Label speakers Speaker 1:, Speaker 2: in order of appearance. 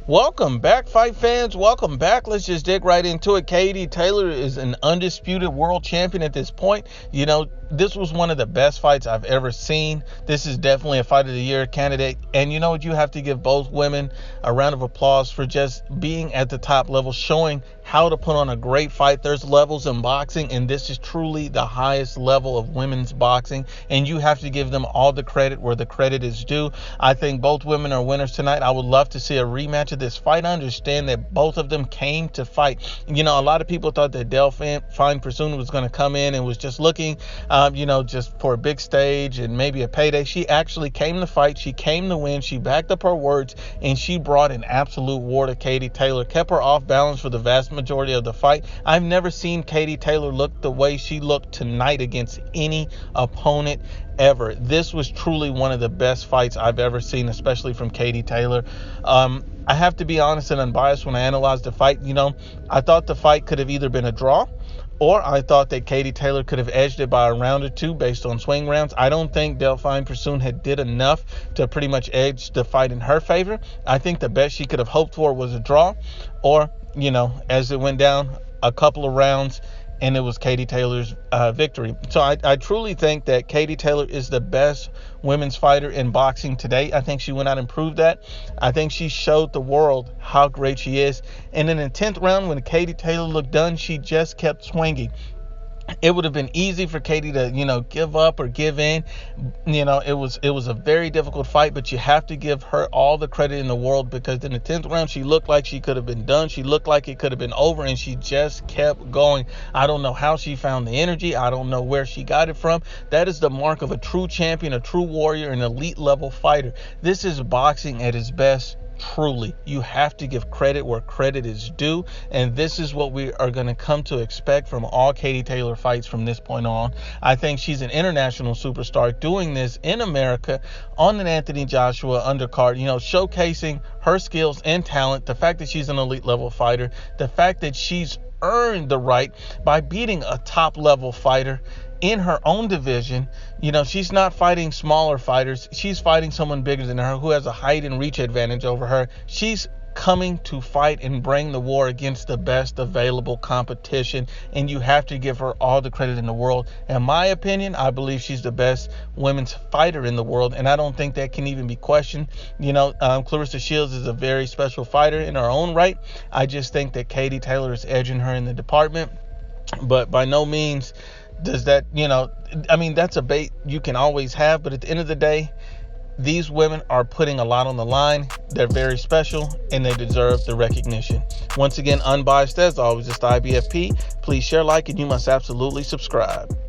Speaker 1: Welcome back, fight fans. Welcome back. Let's just dig right into it. Katie Taylor is an undisputed world champion at this point. You know, this was one of the best fights I've ever seen. This is definitely a fight of the year candidate. And you know what? You have to give both women a round of applause for just being at the top level, showing how to put on a great fight. There's levels in boxing, and this is truly the highest level of women's boxing. And you have to give them all the credit where the credit is due. I think both women are winners tonight. I would love to see a rematch of this fight. I understand that both of them came to fight. You know, a lot of people thought that Delfine Persoon was going to come in and was just looking, just for a big stage and maybe a payday. She actually came to fight. She came to win. She backed up her words, and she brought an absolute war to Katie Taylor, kept her off balance for the vast majority of the fight. I've never seen Katie Taylor look the way she looked tonight against any opponent ever. This was truly one of the best fights I've ever seen, especially from Katie Taylor. I have to be honest and unbiased when I analyzed the fight. You know, I thought the fight could have either been a draw, or I thought that Katie Taylor could have edged it by a round or two based on swing rounds. I don't think Delfine Persoon had did enough to pretty much edge the fight in her favor. I think the best she could have hoped for was a draw, or, as it went down, a couple of rounds, and it was Katie Taylor's victory. So I truly think that Katie Taylor is the best women's fighter in boxing today. I think she went out and proved that. I think she showed the world how great she is. And in the 10th round, when Katie Taylor looked done, she just kept swinging. It would have been easy for Katie to, give up or give in. It was a very difficult fight, but you have to give her all the credit in the world, because in the 10th round, she looked like she could have been done. She looked like it could have been over, and she just kept going. I don't know how she found the energy. I don't know where she got it from. That is the mark of a true champion, a true warrior, an elite level fighter. This is boxing at its best. Truly, you have to give credit where credit is due, and this is what we are going to come to expect from all Katie Taylor fights from this point on. I think she's an international superstar doing this in America on an Anthony Joshua undercard, showcasing her skills and talent, the fact that she's an elite level fighter, the fact that she's earned the right by beating a top level fighter in her own division. She's not fighting smaller fighters. She's fighting someone bigger than her who has a height and reach advantage over her. She's coming to fight and bring the war against the best available competition, and you have to give her all the credit in the world. In my opinion, I believe she's the best women's fighter in the world, and I don't think that can even be questioned. Clarissa Shields is a very special fighter in her own right. I just think that Katie Taylor is edging her in the department, but by no means does that, that's a bait you can always have. But at the end of the day, these women are putting a lot on the line. They're very special, and they deserve the recognition. Once again, Unbiased as always, it's the IBFP. Please share, like, and you must absolutely subscribe.